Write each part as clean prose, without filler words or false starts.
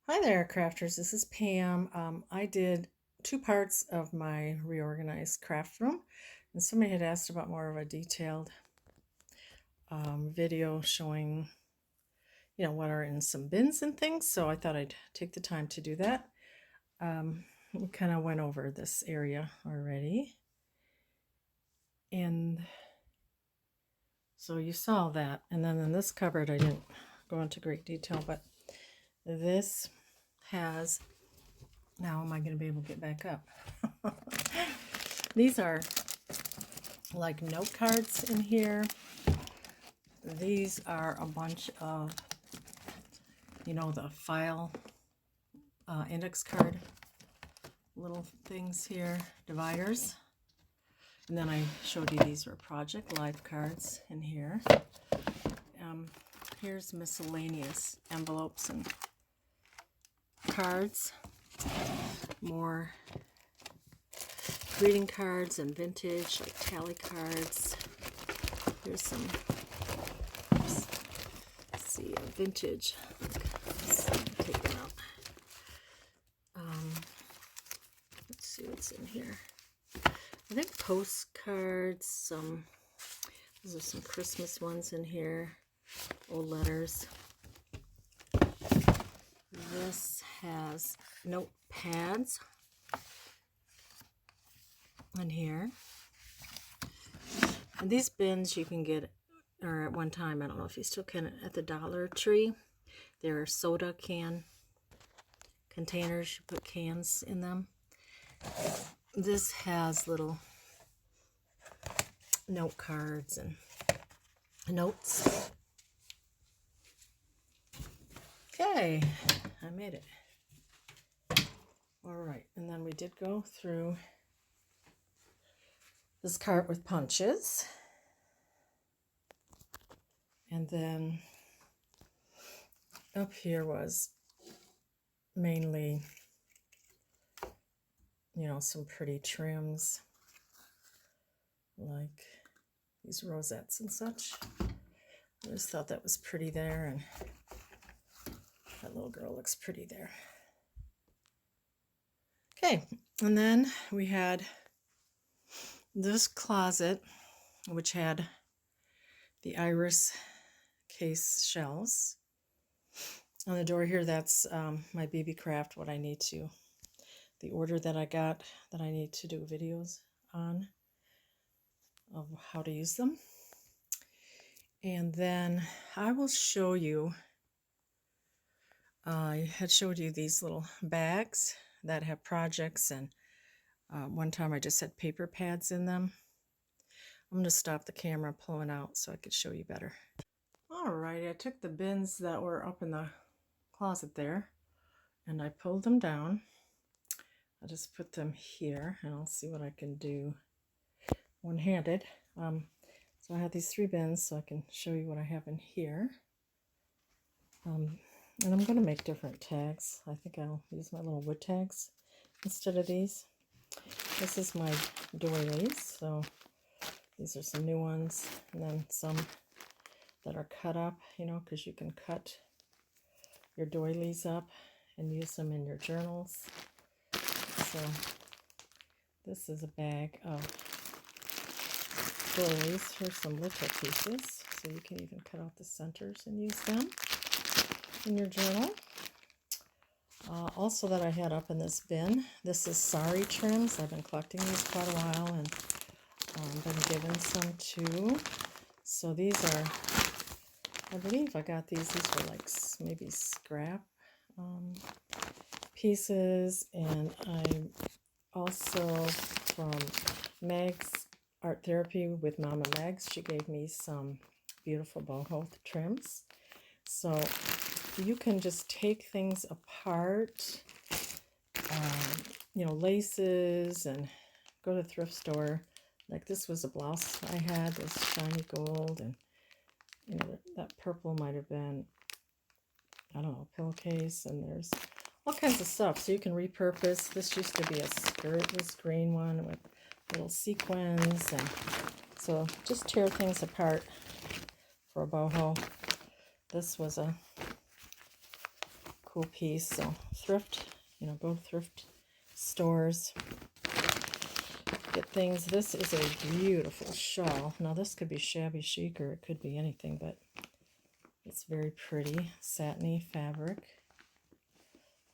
Hi there, crafters. This is Pam. I did two parts of my reorganized craft room, and somebody had asked about more of a detailed video showing, what are in some bins and things. So I thought I'd take the time to do that. We kind of went over this area already, and so you saw that. And then in this cupboard, I didn't go into great detail, but this has. Now, am I going to be able to get back up? These are like note cards in here. These are a bunch of, the file index card little things here, dividers. And then I showed you these were project life cards in here. Here's miscellaneous envelopes and cards. More greeting cards and vintage, like tally cards. Here's some, let's see, a vintage. Let's take them out. Let's see what's in here. I think postcards, those are some Christmas ones in here, old letters. This has notepads in here. And these bins you can get, or at one time, I don't know if you still can, at the Dollar Tree. There are soda can containers. You put cans in them. This has little note cards and notes. Okay, I made it. All right, and then we did go through this cart with punches. And then up here was mainly, some pretty trims, like these rosettes and such. I just thought that was pretty there, and that little girl looks pretty there. Okay, and then we had this closet, which had the iris case shells. On the door here, that's my BB craft, what I need to, the order that I got that I need to do videos on of how to use them. And then I will show you, I had showed you these little bags that have projects, and one time I just had paper pads in them. I'm going to stop the camera pulling out so I could show you better. All right, I took the bins that were up in the closet there, and I pulled them down. I'll just put them here, and I'll see what I can do one-handed. So I have these 3 bins, so I can show you what I have in here. And I'm going to make different tags. I think I'll use my little wood tags instead of these. This is my doilies, so these are some new ones, and then some that are cut up, because you can cut your doilies up and use them in your journals. So this is a bag of doilies. Here's some little pieces, so you can even cut out the centers and use them in your journal. Also that I had up in this bin, this is sari trims. I've been collecting these quite a while, and been given some too. So these are, I believe I got these were like maybe scrap pieces. And I also, from Meg's Art Therapy with Mama Megs, she gave me some beautiful boho trims. So you can just take things apart, laces, and go to the thrift store. Like this was a blouse I had, this shiny gold, and that purple might have been, I don't know, pillowcase, and there's all kinds of stuff. So you can repurpose. This used to be a skirt, this green one with little sequins, and so just tear things apart for a boho. This was a cool piece. So thrift, go to thrift stores, get things. This is a beautiful shawl. Now this could be shabby chic or it could be anything, but it's very pretty, satiny fabric.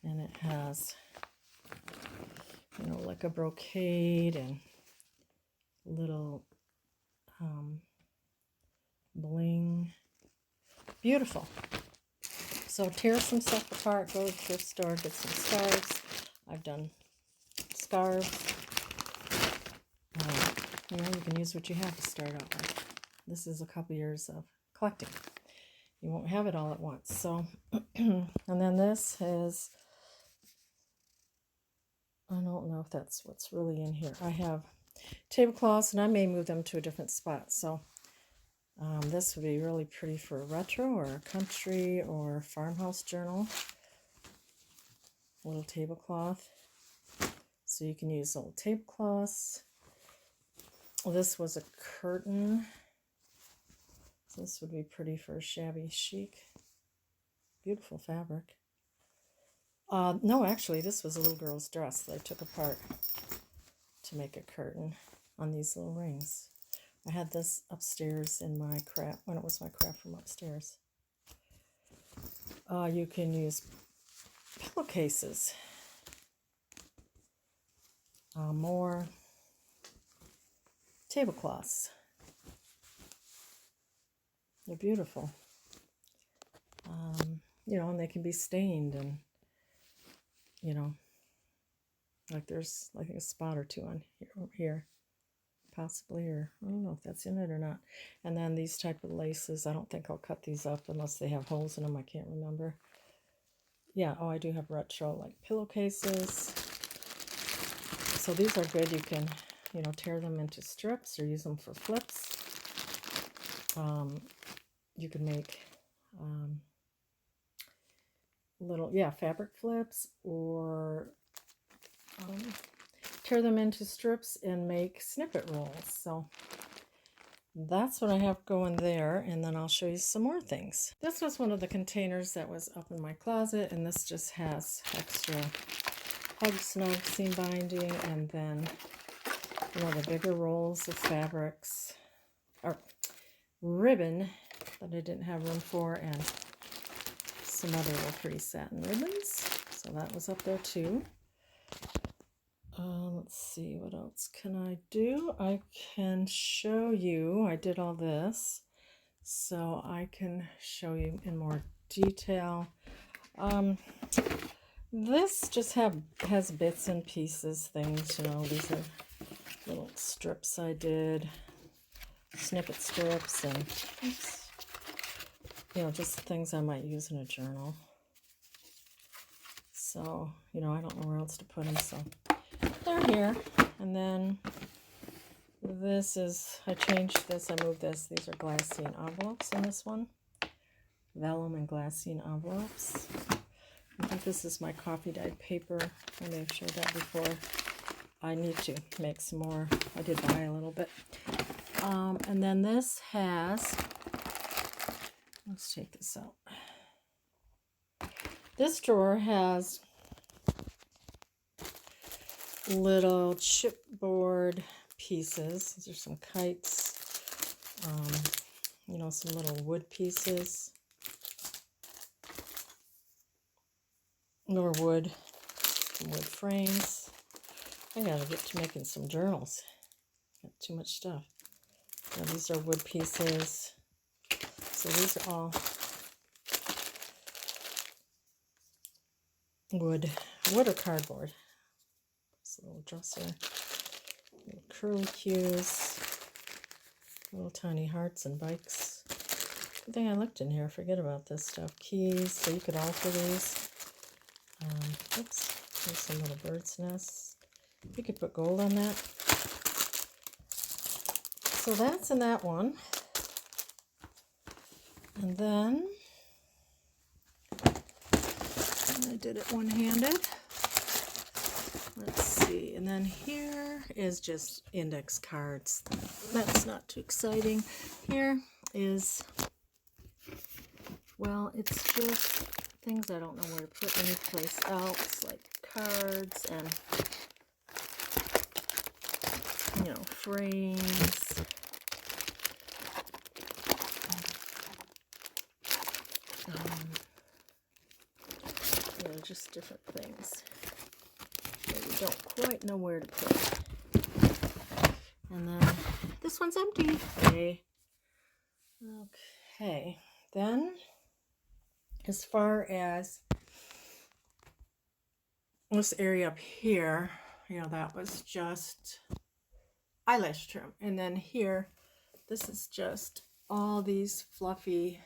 And it has, like a brocade and little bling. Beautiful. So tear some stuff apart, go to the thrift store, get some scarves. I've done scarves. You can use what you have to start out with. This is a couple years of collecting. You won't have it all at once. So, and then this is, I don't know if that's what's really in here. I have tablecloths, and I may move them to a different spot. So this would be really pretty for a retro or a country or farmhouse journal. A little tablecloth. So you can use old tablecloths. This was a curtain. So this would be pretty for shabby chic. Beautiful fabric. No, actually, this was a little girl's dress that I took apart to make a curtain on these little rings. I had this upstairs in my craft, when it was my craft room upstairs. You can use pillowcases. More tablecloths. They're beautiful. And they can be stained and, like there's like a spot or two on here, possibly, or I don't know if that's in it or not. And then these type of laces, I don't think I'll cut these up unless they have holes in them. I can't remember. Yeah, I do have retro like pillowcases. So these are good. You can, tear them into strips or use them for flips. You can make little, fabric flips, or tear them into strips and make snippet rolls. So that's what I have going there, and then I'll show you some more things. This was one of the containers that was up in my closet, and this just has extra Hug Snug seam binding, and then the bigger rolls of fabrics or ribbon that I didn't have room for, and some other little pretty satin ribbons. So that was up there too. Let's see, what else can I do? I can show you, I did all this, so I can show you in more detail. This just has bits and pieces, things, these are little strips I did, snippet strips, and just things I might use in a journal. So, I don't know where else to put them, so they're here. And then this is, I changed this, I moved this. These are glassine envelopes in this one. Vellum and glassine envelopes. I think this is my coffee dyed paper. I may have showed that before. I need to make some more. I did buy a little bit. And then this has, let's take this out. This drawer has little chipboard pieces. These are some kites, some little wood pieces. More wood, some wood frames. I gotta get to making some journals. Got too much stuff. Now these are wood pieces. So these are all wood or cardboard. This little dresser, little curly cues, little tiny hearts and bikes. Good thing I looked in here. Forget about this stuff. Keys, so you could alter these. Oops, there's some little bird's nests. You could put gold on that. So that's in that one. And then I did it one-handed. Let's see. And then here is just index cards. That's not too exciting. Here is, well, it's just things I don't know where to put anyplace else, like cards and, you know, frames. You know, just different things that you don't quite know where to put. And then this one's empty. Okay. Then, as far as this area up here, you know, that was just eyelash trim. And then here, this is just all these fluffy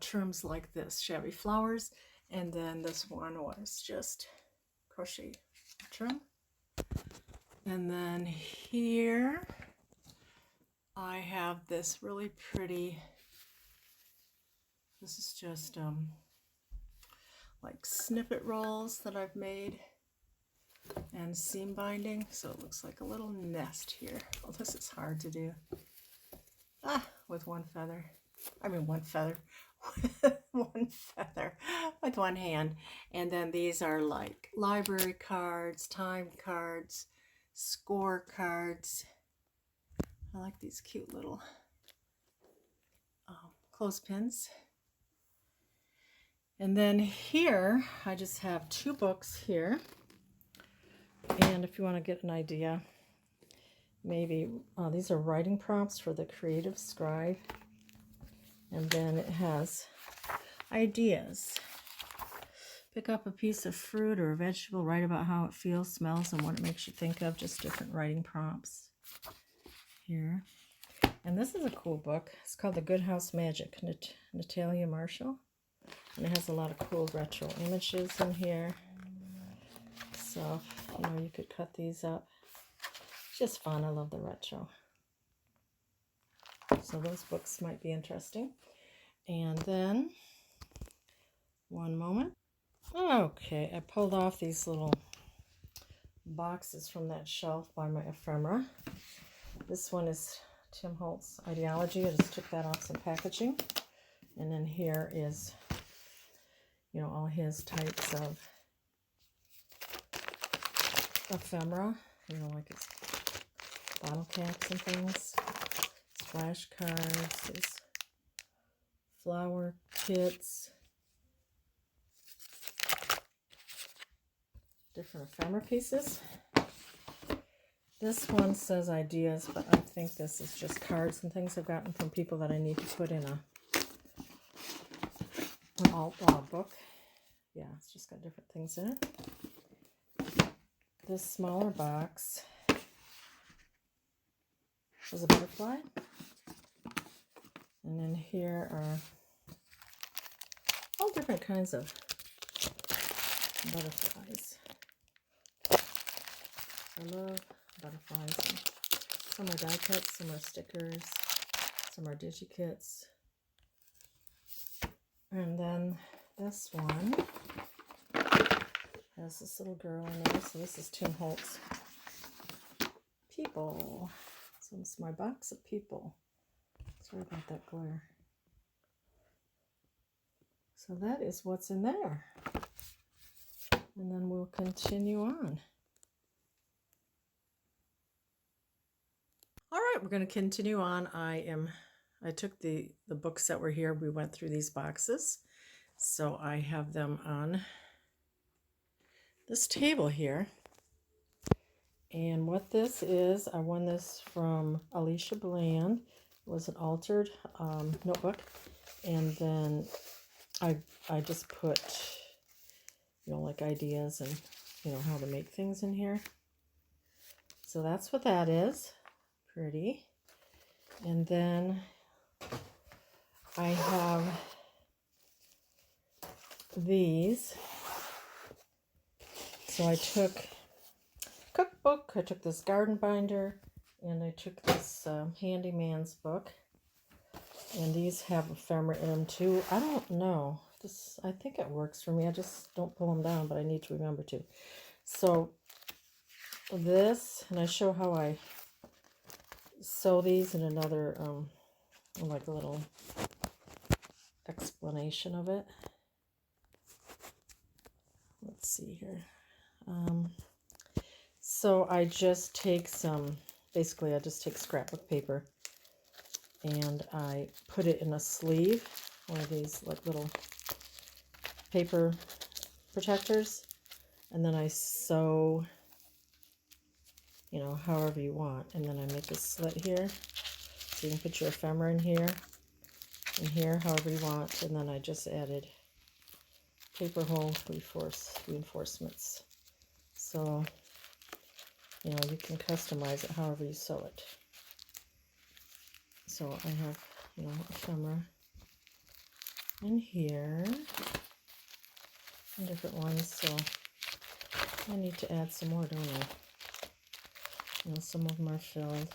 trims like this, Shabby Flowers. And then this one was just crochet trim. And then here I have this really pretty, this is just like snippet rolls that I've made and seam binding, so it looks like a little nest here. Well, this is hard to do with one feather. I mean one feather one feather with one hand. And then these are like library cards, time cards, score cards. I like these cute little clothespins. And then here I just have 2 books here, and if you want to get an idea, maybe these are writing prompts for the creative scribe. And then it has ideas. Pick up a piece of fruit or a vegetable, write about how it feels, smells, and what it makes you think of. Just different writing prompts here. And this is a cool book. It's called The Good House Magic, Natalia Marshall. And it has a lot of cool retro images in here. So, you know, you could cut these up. It's just fun. I love the retro. So those books might be interesting. And then, one moment. Okay, I pulled off these little boxes from that shelf by my ephemera. This one is Tim Holtz Ideology. I just took that off some packaging. And then here is, you know, all his types of ephemera, you know, like his bottle caps and things, splash cards, his flower kits, different ephemera pieces. This one says ideas, but I think this is just cards and things I've gotten from people that I need to put in an alt book. Yeah, it's just got different things in it. This smaller box is a butterfly. And then here are all different kinds of butterflies. I love butterflies. And some are die cuts, some are stickers, some are digikits. And then this one has this little girl in there. So this is Tim Holtz People. So this is my box of people. Sorry about that glare. So that is what's in there. And then we'll continue on. All right, we're going to continue on. I took the books that were here. We went through these boxes. So I have them on this table here. And what this is, I won this from Alicia Bland. It was an altered notebook. And then I just put, you know, like ideas and, you know, how to make things in here. So that's what that is. Pretty. And then I have these. So I took cookbook, I took this garden binder, and I took this handyman's book. And these have ephemera in them too. I don't know. I think it works for me. I just don't pull them down, but I need to remember to. So this, and I show how I sew these in another, like a little explanation of it. Let's see here. So I just take basically I just take scrapbook paper and I put it in a sleeve, one of these like little paper protectors, and then I sew, you know, however you want, and then I make a slit here, so you can put your ephemera in here, however you want, and then I just added paper hole reinforcements, so, you know, you can customize it however you sew it. So I have, you know, ephemera in here, and different ones, so I need to add some more, don't I? You know, some of them are filled.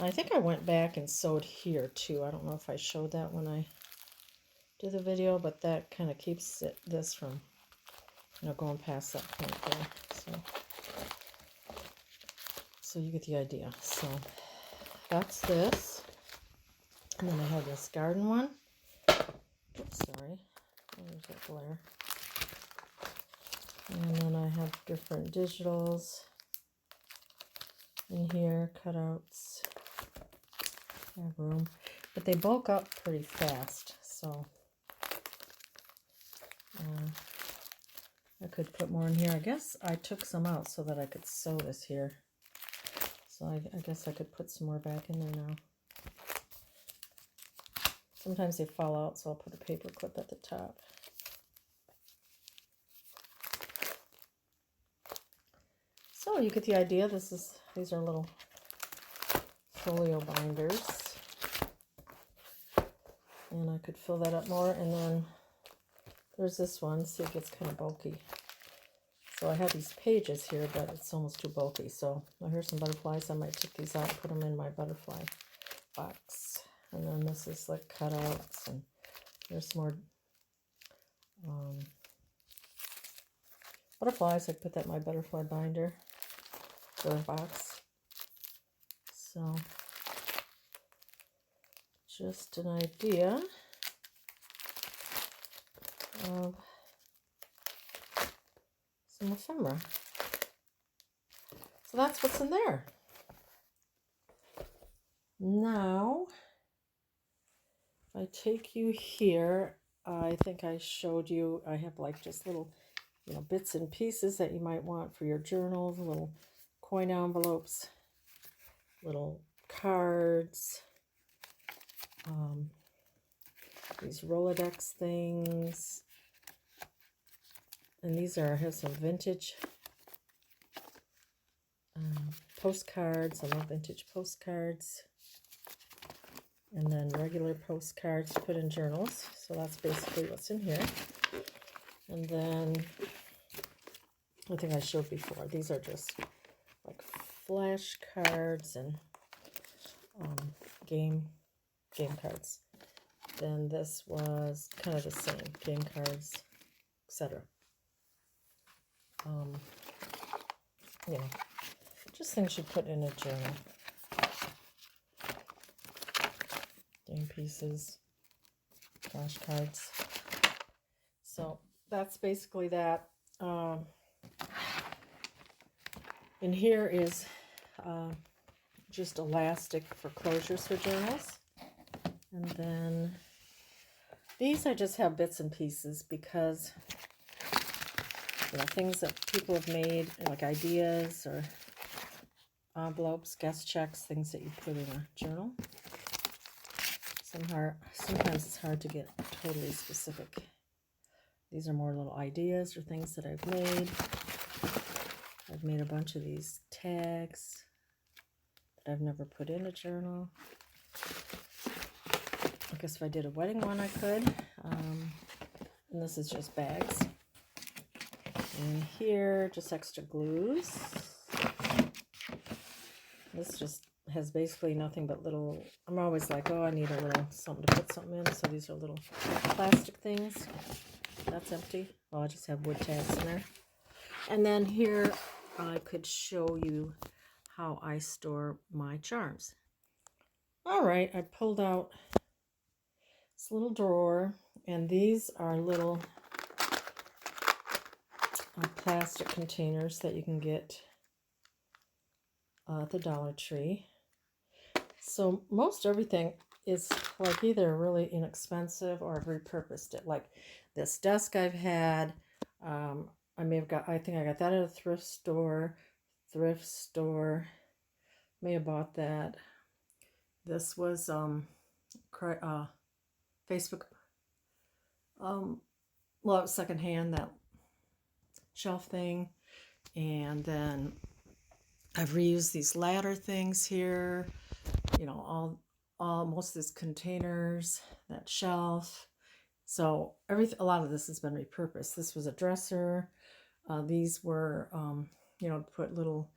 I think I went back and sewed here too. I don't know if I showed that when I did the video, but that kind of keeps this from, you know, going past that point there. So you get the idea. So that's this. And then I have this garden one. Oops, sorry. There's that glare. And then I have different digitals in here, cutouts. I have room, but they bulk up pretty fast, so I could put more in here. I guess I took some out so that I could sew this here. So I guess I could put some more back in there now. Sometimes they fall out, so I'll put a paper clip at the top. So you get the idea. These are little folio binders. And I could fill that up more. And then there's this one. See, it gets kind of bulky. So I have these pages here, but it's almost too bulky. So here's some butterflies. I might take these out and put them in my butterfly box. And then this is like cutouts. And there's more butterflies. I put that in my butterfly binder or box. So just an idea of some ephemera. So that's what's in there. Now, if I take you here, I think I showed you, I have like just little, you know, bits and pieces that you might want for your journals, little coin envelopes, little cards, these Rolodex things, and these have some vintage postcards. I love vintage postcards, and then regular postcards put in journals. So that's basically what's in here. And then I think I showed before, these are just like flashcards and game cards. Then this was kind of the same, game cards, etc. You know, just things you put in a journal. Game pieces, flashcards. So that's basically that. In here is just elastic for closures for journals. And then these I just have bits and pieces because, you know, things that people have made, like ideas or envelopes, guest checks, things that you put in a journal. Sometimes it's hard to get totally specific. These are more little ideas or things that I've made. I've made a bunch of these tags that I've never put in a journal. I guess if I did a wedding one, I could. And this is just bags. And here, just extra glues. This just has basically nothing but little, I'm always like, oh, I need a little something to put something in. So these are little plastic things. That's empty. Well, I just have wood tags in there. And then here, I could show you how I store my charms. All right, I pulled out this little drawer, and these are little plastic containers that you can get at the Dollar Tree. So most everything is like either really inexpensive or I've repurposed it. Like this desk I've had, I think I got that at a thrift store. May have bought that. This was Facebook, well, it was secondhand, that shelf thing. And then I've reused these ladder things here, you know, all most of these containers, that shelf. So a lot of this has been repurposed. This was a dresser. These were, you know, put little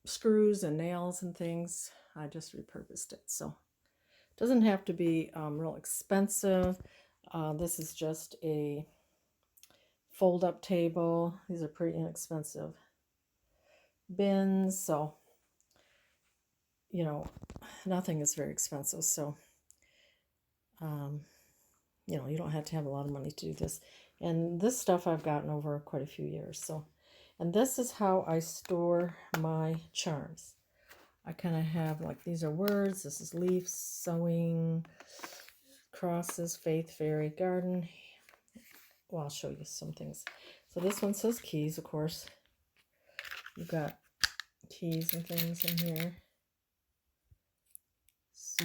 screws and nails and things. I just repurposed it. So it doesn't have to be real expensive. This is just a fold-up table. These are pretty inexpensive bins. So, you know, nothing is very expensive. So, you know, you don't have to have a lot of money to do this. And this stuff I've gotten over quite a few years. So, and this is how I store my charms. I kind of have, like, these are words. This is leaf, sewing, crosses, faith, fairy, garden. Well, I'll show you some things. So this one says keys, of course. You've got keys and things in here. So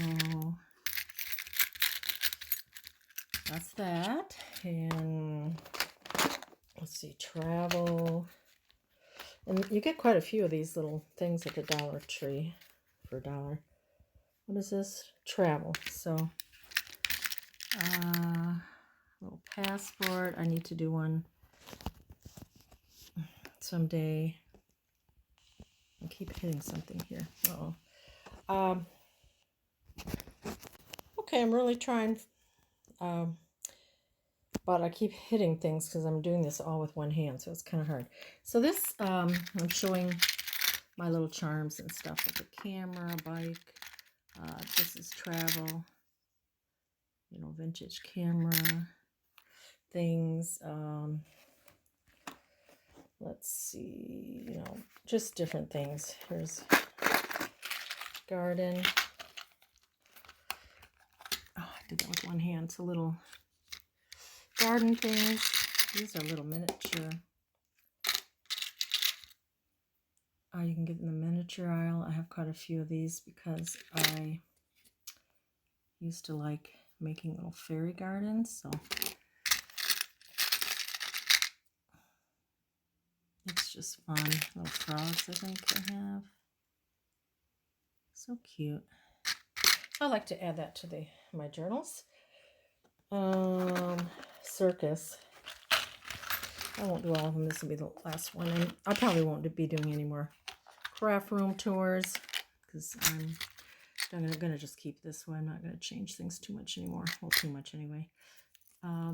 that's that. And let's see, travel. And you get quite a few of these little things at the Dollar Tree for $1. What is this? Travel. So, little passport. I need to do one someday. I keep hitting something here. Uh-oh. Okay, I'm really trying. But I keep hitting things because I'm doing this all with one hand, so it's kind of hard. So this, I'm showing my little charms and stuff, like a camera, a bike. This is travel, you know, vintage camera things. Let's see, you know, just different things. Here's garden. Oh, I did that with one hand. It's a little garden things. These are little miniature. You can get in the miniature aisle. I have quite a few of these because I used to like making little fairy gardens. So it's just fun. Little frogs, I think I have. So cute. I like to add that to my journals. Circus. I won't do all of them. This will be the last one. And I probably won't be doing any more craft room tours because I'm going to just keep this one. I'm not going to change things too much anymore. Well, too much anyway.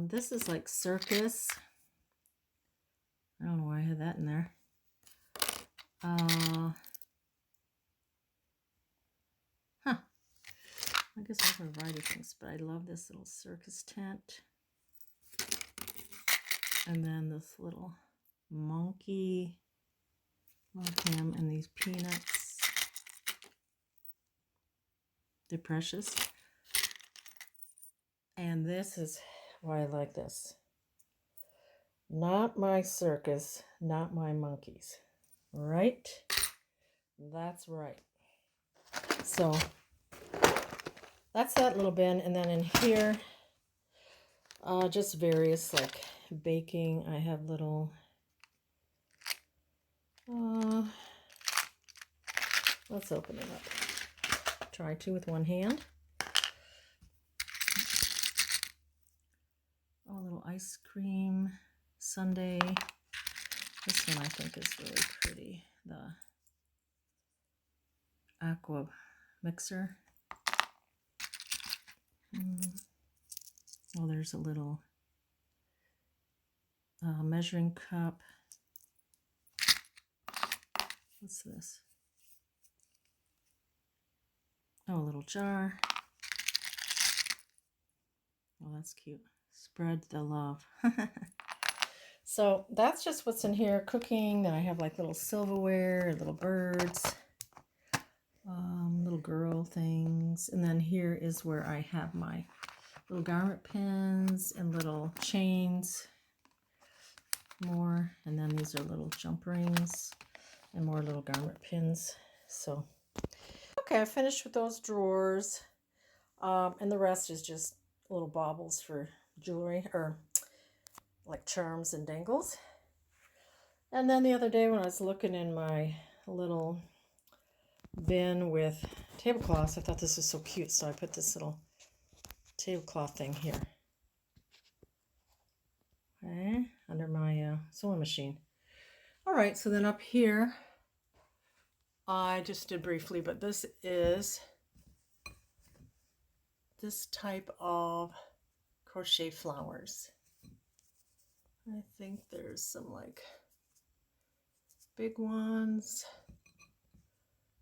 This is like circus. I don't know why I had that in there. I guess I have a variety of things, but I love this little circus tent. And then this little monkey. Love him. And these peanuts. They're precious. And this is why I like this. Not my circus, not my monkeys. Right? That's right. So that's that little bin. And then in here, just various like baking. I have little, let's open it up. Try to with one hand. Oh, a little ice cream sundae. This one I think is really pretty. The aqua mixer. Oh, there's a little measuring cup. What's this? Oh, a little jar. that's cute. Spread the love. So that's just what's in here. Cooking. Then I have like little silverware, little birds, little girl things. And then here is where I have my little garment pins and little chains. More. And then these are little jump rings and more little garment pins. So, okay, I finished with those drawers. And the rest is just little baubles for jewelry, or like charms and dangles. And then the other day when I was looking in my little bin with tablecloths, I thought this was so cute, so I put this little tablecloth thing here. Okay, under my sewing machine. All right, so then up here, I just did briefly, but this is this type of crochet flowers. I think there's some like big ones,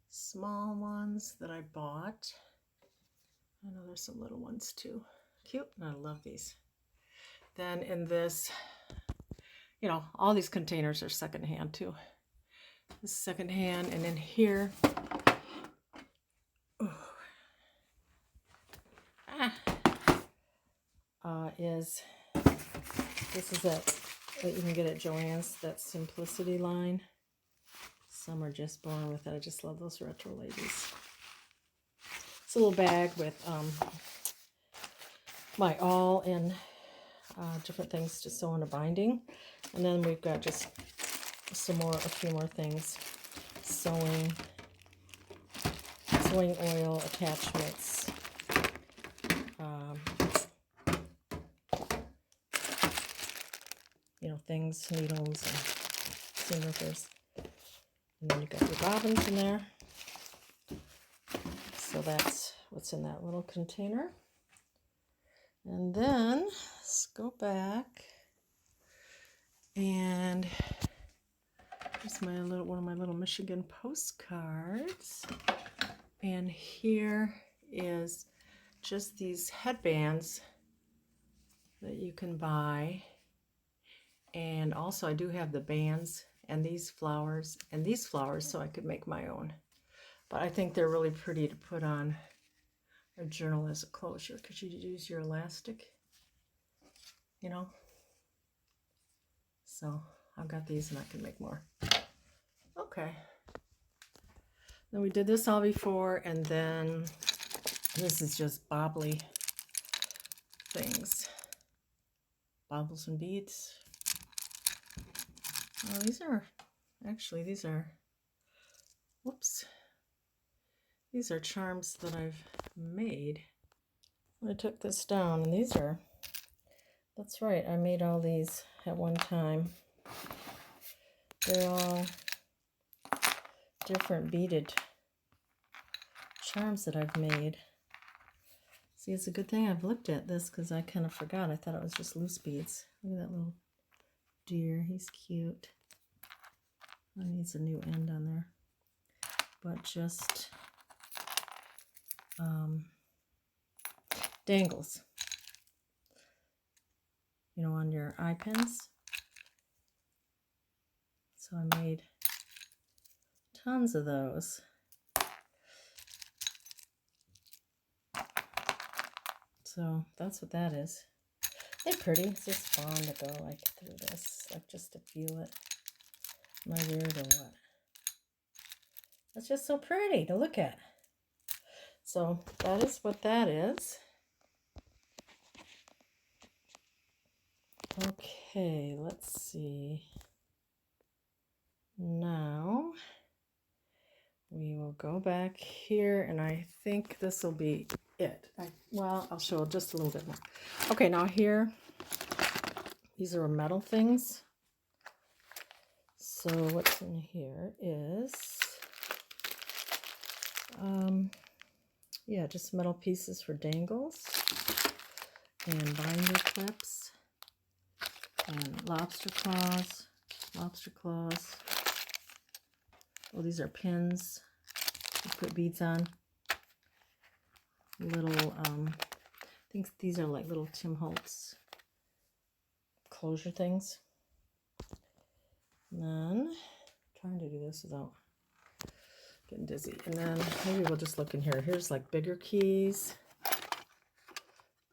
small ones that I bought. I know there's some little ones too. Cute, and I love these. Then in this, you know, all these containers are secondhand too. This is secondhand, and in here, is this is that you can get at Joann's, that Simplicity line. Some are just born with it. I just love those retro ladies. It's a little bag with my awl and different things to sew in a binding. And then we've got just a few more things. Sewing oil, attachments, you know, things, needles, and seam rippers. And then you've got your bobbins in there. So that's what's in that little container. And then let's go back, and here's my one of my little Michigan postcards. And here is just these headbands that you can buy. And also I do have the bands and these flowers, so I could make my own. But I think they're really pretty to put on a journal as a closure, because you use your elastic, you know. So I've got these and I can make more. Okay. Then we did this all before, and then this is just bobbly things. Baubles and beads. Oh, these are whoops. These are charms that I've made. I took this down, and these are, that's right, I made all these at one time. They're all different beaded charms that I've made. See, it's a good thing I've looked at this, because I kind of forgot. I thought it was just loose beads. Look at that little deer. He's cute. That needs a new end on there. But just dangles, you know, on your eye pins. So I made tons of those. So that's what that is. They're pretty. It's just fun to go like through this, like just to feel it. Am I weird or what? That's just so pretty to look at. So that is what that is. Okay, let's see. Now we will go back here, and I think this will be it. Well, I'll show just a little bit more. Okay, now here, these are metal things. So what's in here is, yeah, just metal pieces for dangles, and binder clips, and lobster claws. Oh, these are pins you put beads on. Little think these are like little Tim Holtz closure things. And then, trying to do this without getting dizzy. And then maybe we'll just look in here. Here's like bigger keys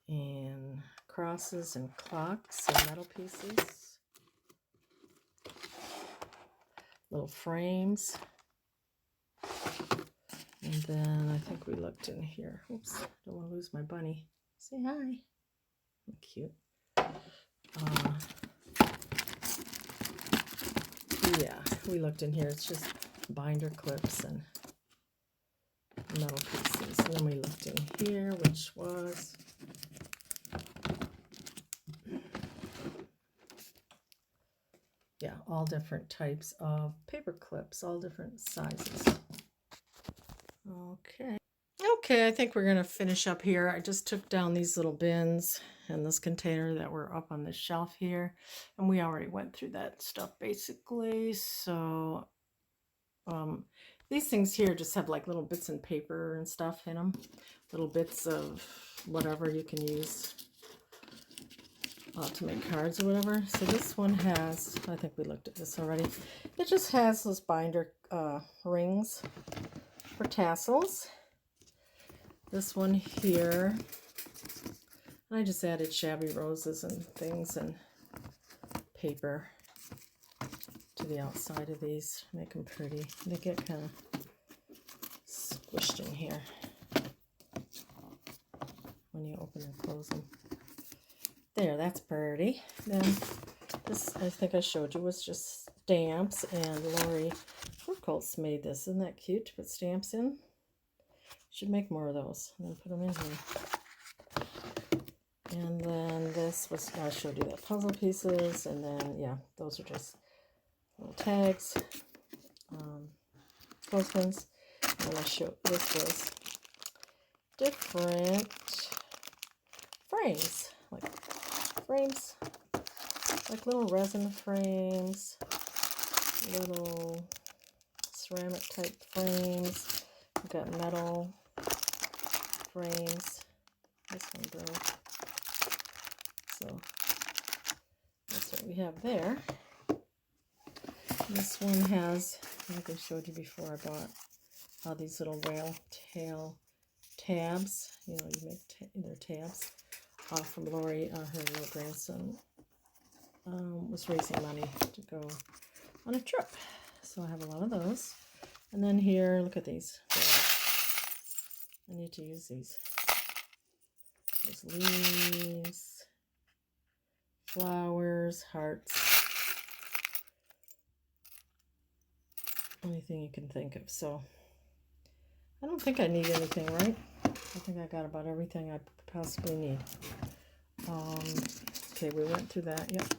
and crosses and clocks and metal pieces. Little frames. And then I think we looked in here. Oops, don't want to lose my bunny. Say hi. Cute. Yeah, we looked in here. It's just binder clips and metal pieces. And then we looked in here, which was all different types of paper clips, all different sizes. Okay, I think we're going to finish up here. I just took down these little bins and this container that were up on the shelf here. And we already went through that stuff basically. So these things here just have like little bits of paper and stuff in them. Little bits of whatever you can use to make cards or whatever. So this one has, I think we looked at this already. It just has those binder rings for tassels. This one here, I just added shabby roses and things and paper to the outside of these, make them pretty. They get kind of squished in here when you open and close them. There, that's pretty. Then this, I think I showed you, was just stamps, and Lori Furcolt's made this. Isn't that cute to put stamps in? Should make more of those and then put them in here. And then this was, I showed you that puzzle pieces, and then yeah, those are just little tags, clothespins. And then I showed, this was different frames, like little resin frames, little ceramic type frames. We've got metal frames. This one broke. So that's what we have there. This one has, like I showed you before, I bought all these little whale tail tabs. You know, you make their tabs from Lori. Her little grandson was raising money to go on a trip. So I have a lot of those. And then here, look at these. I need to use these. There's leaves, flowers, hearts, anything you can think of. So I don't think I need anything, right? I think I got about everything I possibly need. Okay, we went through that. Yep.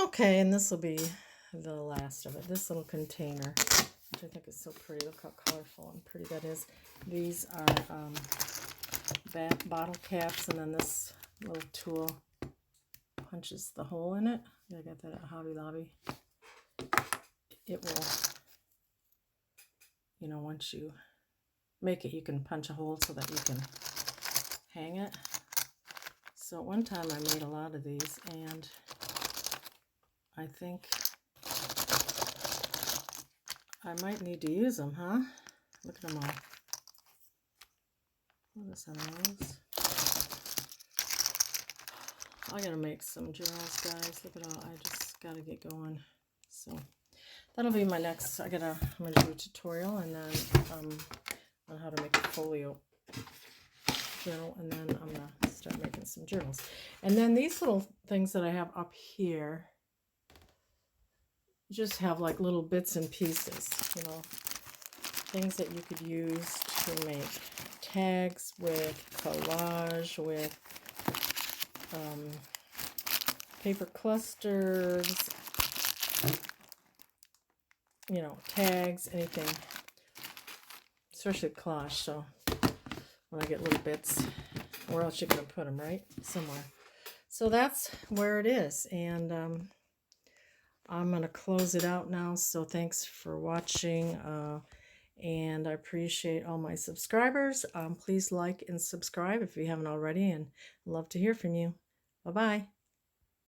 Okay, and this will be the last of it. This little container, which I think is so pretty. Look how colorful and pretty that is. These are bottle caps, and then this little tool punches the hole in it. I got that at Hobby Lobby. It will, you know, once you make it, you can punch a hole so that you can hang it. So one time I made a lot of these, and I think I might need to use them, huh? Look at them all. What is on those? I gotta make some journals, guys. Look at all. I just gotta get going. So that'll be my next. I'm gonna do a tutorial, and then on how to make a folio journal, and then I'm gonna start making some journals. And then these little things that I have up here just have like little bits and pieces, you know, things that you could use to make tags with, collage with, paper clusters, you know, tags, anything, especially collage. So when I get little bits, where else you're going to put them, right? Somewhere. So that's where it is. And I'm going to close it out now. So thanks for watching. And I appreciate all my subscribers. Please like and subscribe if you haven't already, and love to hear from you. Bye-bye.